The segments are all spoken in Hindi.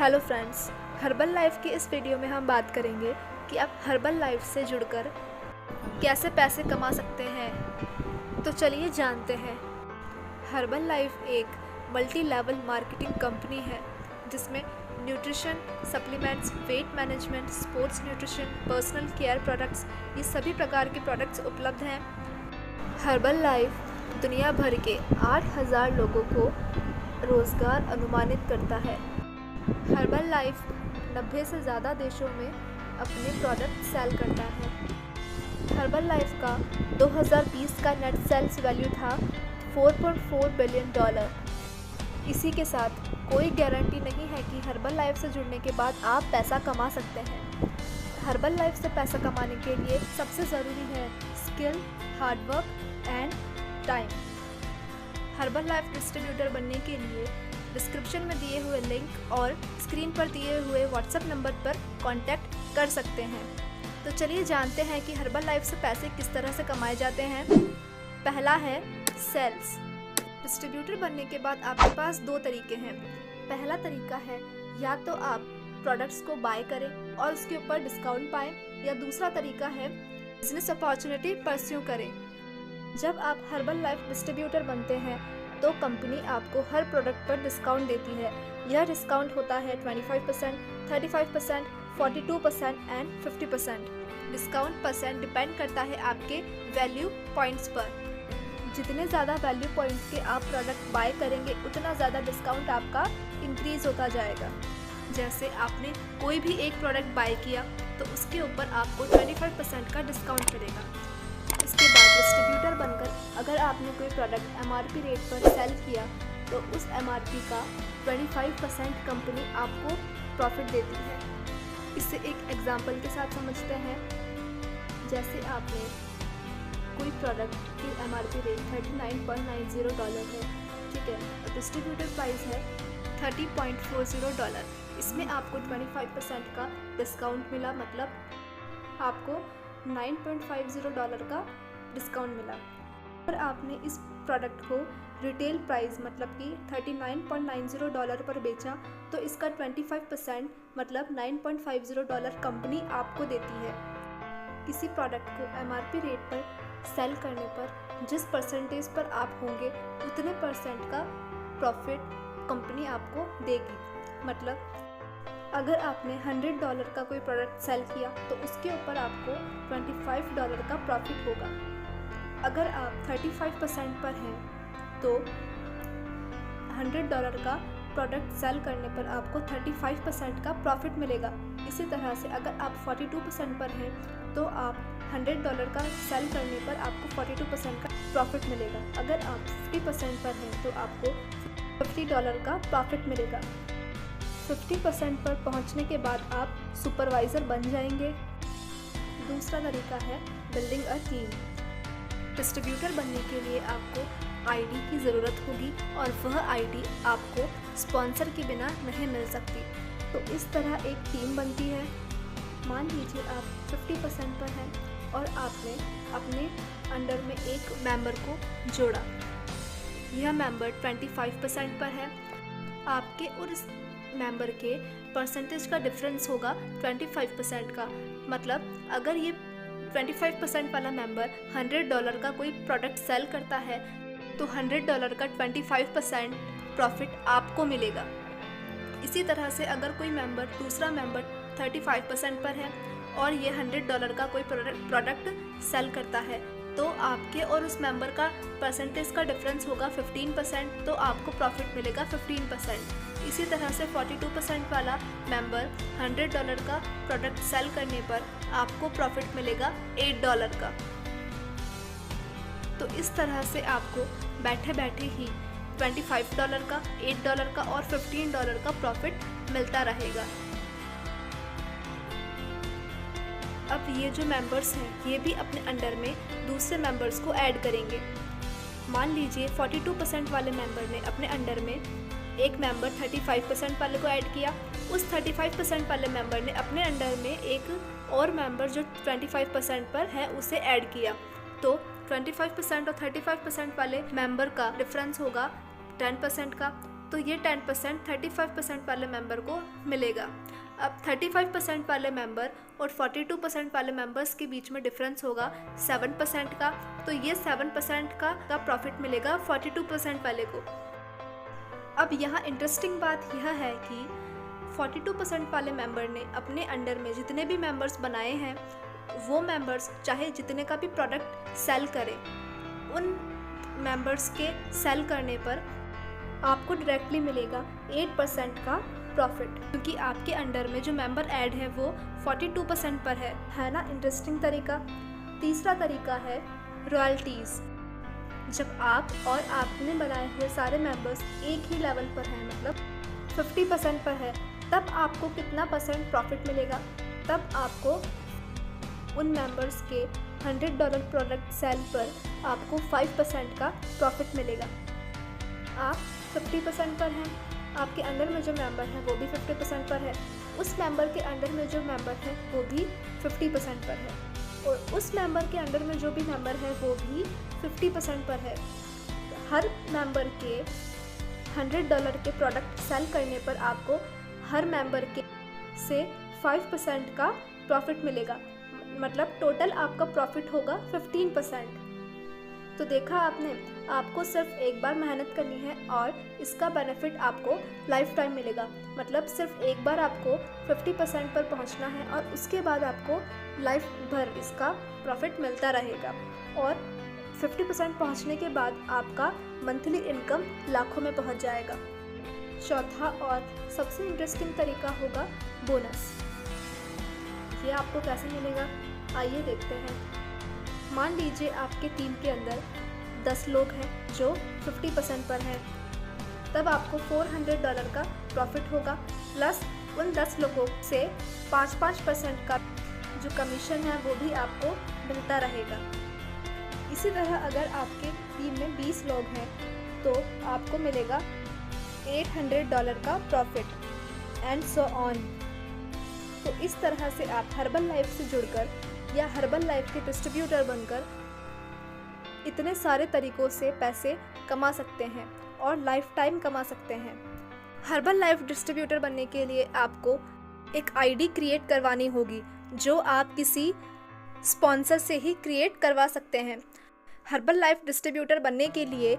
हेलो फ्रेंड्स, हर्बल लाइफ की इस वीडियो में हम बात करेंगे कि आप हर्बल लाइफ से जुड़कर कैसे पैसे कमा सकते हैं। तो चलिए जानते हैं। हर्बल लाइफ एक मल्टी लेवल मार्केटिंग कंपनी है जिसमें nutrition, supplements, weight management, sports nutrition, personal care products, ये सभी प्रकार के प्रोडक्ट्स उपलब्ध हैं। हर्बल लाइफ दुनिया भर के 8,000 लोगों को रोज़गार अनुमानित करता है। हर्बल लाइफ 90 से ज़्यादा देशों में अपने प्रोडक्ट सेल करता है। हर्बल लाइफ का 2020 का नेट सेल्स वैल्यू था $4.4 बिलियन। इसी के साथ कोई गारंटी नहीं है कि हर्बल लाइफ से जुड़ने के बाद आप पैसा कमा सकते हैं। हर्बल लाइफ से पैसा कमाने के लिए सबसे ज़रूरी है skill, hard work and time. Herbal life distributor बनने के लिए डिस्क्रिप्शन में दिए हुए लिंक और स्क्रीन पर दिए हुए व्हाट्सएप नंबर पर कांटेक्ट कर सकते हैं। तो चलिए जानते हैं कि हर्बल लाइफ से पैसे किस तरह से कमाए जाते हैं। पहला है सेल्स। डिस्ट्रीब्यूटर बनने के बाद आपके पास दो तरीके हैं। पहला तरीका है या तो आप प्रोडक्ट्स को बाय करें और उसके ऊपर डिस्काउंट पाएं, या दूसरा तरीका है बिजनेस अपॉर्चुनिटी परस्यू करें। जब आप हर्बल लाइफ डिस्ट्रीब्यूटर बनते हैं तो कंपनी आपको हर प्रोडक्ट पर डिस्काउंट देती है। यह डिस्काउंट होता है 25%, 35%, 42% एंड 50%। डिस्काउंट परसेंट डिपेंड करता है आपके वैल्यू पॉइंट्स पर। जितने ज़्यादा वैल्यू पॉइंट्स के आप प्रोडक्ट बाय करेंगे उतना ज़्यादा डिस्काउंट आपका इंक्रीज़ होता जाएगा। जैसे आपने कोई भी एक प्रोडक्ट बाय किया तो उसके ऊपर आपको 25% का डिस्काउंट मिलेगा। इसके बाद डिस्ट्रीब्यूटर बनकर अगर आपने कोई प्रोडक्ट MRP रेट पर सेल किया तो उस MRP का 25% कंपनी आपको प्रॉफिट देती है। इसे एक एग्जांपल के साथ समझते हैं। जैसे आपने कोई प्रोडक्ट की MRP रेट $39.90 है, ठीक है, और डिस्ट्रीब्यूटर प्राइस है $30.40। इसमें आपको 25% का डिस्काउंट मिला, मतलब आपको $9.50 का डिस्काउंट मिला। और आपने इस प्रोडक्ट को रिटेल प्राइस मतलब कि $39.90 पर बेचा तो इसका 25% मतलब $9.50 कंपनी आपको देती है। किसी प्रोडक्ट को MRP रेट पर सेल करने पर जिस परसेंटेज पर आप होंगे उतने परसेंट का प्रॉफिट कंपनी आपको देगी। मतलब अगर आपने $100 का कोई प्रोडक्ट सेल किया तो उसके ऊपर आपको $25 का प्रॉफिट होगा। अगर आप 35% पर हैं तो $100 का प्रोडक्ट सेल करने पर आपको 35% का प्रॉफिट मिलेगा। इसी तरह से अगर आप 42% पर हैं तो आप $100 का सेल करने पर आपको 42% का प्रॉफिट मिलेगा। अगर आप 50% पर हैं तो आपको $50 का प्रॉफिट मिलेगा। 50% पर पहुंचने के बाद आप सुपरवाइज़र बन जाएंगे। दूसरा तरीका है बिल्डिंग अ टीम। डिस्ट्रीब्यूटर बनने के लिए आपको आईडी की ज़रूरत होगी और वह आईडी आपको स्पॉन्सर के बिना नहीं मिल सकती। तो इस तरह एक टीम बनती है। मान लीजिए आप 50% पर हैं और आपने अपने अंडर में एक मेंबर को जोड़ा। यह मेंबर 25% पर है। आपके और इस मेंबर के परसेंटेज का डिफरेंस होगा 25% का। मतलब अगर ये 25% वाला मेंबर $100 का कोई प्रोडक्ट सेल करता है तो $100 का 25% प्रॉफिट आपको मिलेगा। इसी तरह से अगर कोई मेंबर दूसरा मेंबर 35% पर है और ये $100 का कोई प्रोडक्ट सेल करता है तो आपके और उस मेंबर का परसेंटेज का डिफरेंस होगा 15%, तो आपको प्रॉफिट मिलेगा 15%। इसी तरह से 42% वाला मेंबर $100 का प्रोडक्ट सेल करने पर आपको प्रॉफिट मिलेगा $8 का। तो इस तरह से आपको बैठे बैठे ही $25 का, $8 का और $15 का प्रॉफिट मिलता रहेगा। अब ये जो मेंबर्स हैं ये भी अपने अंडर में दूसरे मेंबर्स को ऐड करेंगे। मान लीजिए 42% वाले मेंबर ने अपने अंडर में एक मेंबर 35% वाले को ऐड किया। उस 35% वाले मेंबर ने अपने अंडर में एक और मेंबर जो 25% पर है उसे ऐड किया। तो 25% और 35% वाले मेंबर का डिफरेंस होगा 10% का। तो ये 10% 35% वाले मेंबर को मिलेगा। अब 35% वाले मेंबर और 42% वाले मेंबर्स के बीच में डिफरेंस होगा 7% का, तो ये 7% का प्रॉफिट मिलेगा 42% वाले को। अब यहाँ इंटरेस्टिंग बात यह है कि 42% वाले मेंबर ने अपने अंडर में जितने भी मेंबर्स बनाए हैं, वो मेंबर्स चाहे जितने का भी प्रोडक्ट सेल करें, उन मेंबर्स के सेल करने पर आपको डायरेक्टली मिलेगा 8% का प्रॉफिट, क्योंकि आपके अंडर में जो मेंबर ऐड है वो 42% पर है ना। इंटरेस्टिंग तरीका। तीसरा तरीका है रॉयल्टीज़। जब आप और आपने बनाए हुए सारे मेंबर्स एक ही लेवल पर हैं, मतलब 50% पर है, तब आपको कितना परसेंट प्रॉफिट मिलेगा? तब आपको उन मेंबर्स के $100 प्रोडक्ट सेल पर आपको 5% का प्रॉफिट मिलेगा। आप 50% पर हैं, आपके अंडर में जो मेंबर है वो भी 50% पर है, उस मेंबर के अंडर में जो मेंबर है वो भी 50% पर है, और उस मेंबर के अंडर में जो भी मेंबर है वो भी 50% पर है। हर मेंबर के $100 के प्रोडक्ट सेल करने पर आपको हर मेंबर के से 5% का प्रॉफिट मिलेगा, मतलब टोटल आपका प्रॉफिट होगा 15%। तो देखा आपने, आपको सिर्फ एक बार मेहनत करनी है और इसका बेनिफिट आपको लाइफ टाइम मिलेगा। मतलब सिर्फ एक बार आपको 50% पर पहुंचना है और उसके बाद आपको लाइफ भर इसका प्रॉफिट मिलता रहेगा, और 50% पहुंचने के बाद आपका मंथली इनकम लाखों में पहुंच जाएगा। चौथा और सबसे इंटरेस्टिंग तरीका होगा बोनस। ये आपको कैसे मिलेगा, आइए देखते हैं। मान लीजिए आपके टीम के अंदर 10 लोग हैं जो 50% पर हैं, तब आपको $400 का प्रॉफिट होगा, प्लस उन 10 लोगों से 5% का जो कमीशन है वो भी आपको मिलता रहेगा। इसी तरह अगर आपके टीम में 20 लोग हैं तो आपको मिलेगा $800 का प्रॉफिट, एंड सो ऑन। तो इस तरह से आप हर्बल लाइफ से जुड़कर या हर्बल लाइफ के डिस्ट्रीब्यूटर बनकर इतने सारे तरीक़ों से पैसे कमा सकते हैं और लाइफ टाइम कमा सकते हैं। हर्बल लाइफ डिस्ट्रीब्यूटर बनने के लिए आपको एक आईडी क्रिएट करवानी होगी, जो आप किसी स्पॉन्सर से ही क्रिएट करवा सकते हैं। हर्बल लाइफ डिस्ट्रीब्यूटर बनने के लिए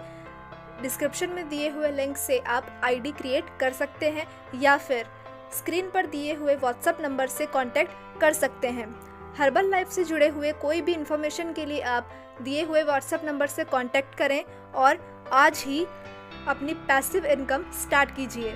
डिस्क्रिप्शन में दिए हुए लिंक से आप आईडी क्रिएट कर सकते हैं, या फिर स्क्रीन पर दिए हुए व्हाट्सएप नंबर से कांटेक्ट कर सकते हैं। हर्बल लाइफ से जुड़े हुए कोई भी इन्फॉर्मेशन के लिए आप दिए हुए व्हाट्सएप नंबर से कांटेक्ट करें और आज ही अपनी पैसिव इनकम स्टार्ट कीजिए।